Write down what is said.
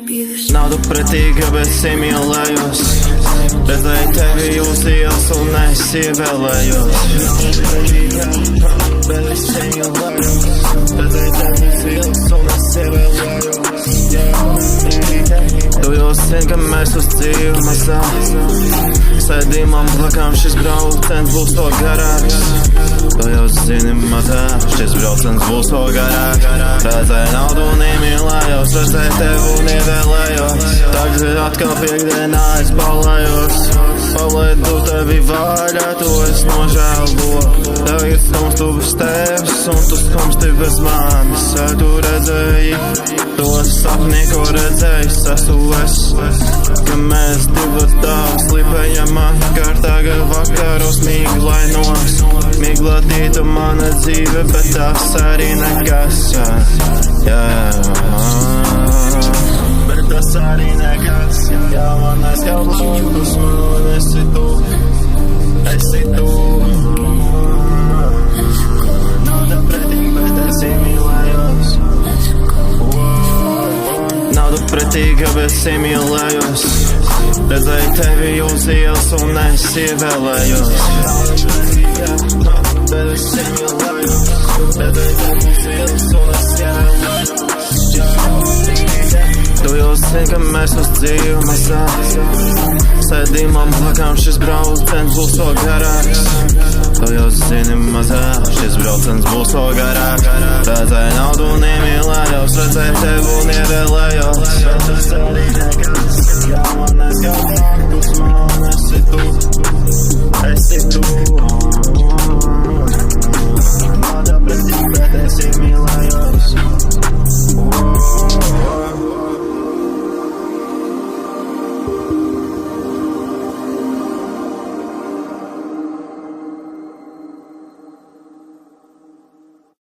Naudu pretīga, bet similējos. Redzēju tevi jūs ielas un es ievēlējos. Bet es similējos. Redzēju tevi jūs ielas un es ievēlējos. Tu jau zini, ka mēs uz dzīvi mazā sēdījumam blakām šis brauciens būs to garāks. Tu jau zini, mazā šis brauciens būs to garāks. Redzēju naudu un iemīlējos, redzēju tevi un ievēlējos. Tagad atkal piekdienā es palējos. Palaidu tevi vaļā, to es nožēlo. Tagad skumstu bez tevis un tu skumsti bez manis. Tu redzēji to sapni, ko redzējis esmu es. Ka mēs divi tā slipējam atkar tagad vakaros miglainos. Miglatīta mana dzīve, bet tās arī nekas. Bet tas arī nekas. Jā, man aizskal blakus, man esi tu. Esi tu. Nauda pretī, bet es iemīlējos. Nauda pretīga, bet similējos. Redzēju tevi jūs ielas un es ievēlējos. Bet es similējos. Redzēju tevi jūs ielas un es ievēlējos. Tu jau zini, ka mēs uz dzīvi mazā sēdījumam blakām šis brauciens būs to garāks. Tu jau zini, mazā šis brauciens būs to garāks. Redzēju naudu un iemīlējos, redzēju tevi un ievēlējos. Bet tas arī nekas, jā, man aizskal blakus, man esi tu. Esi tu.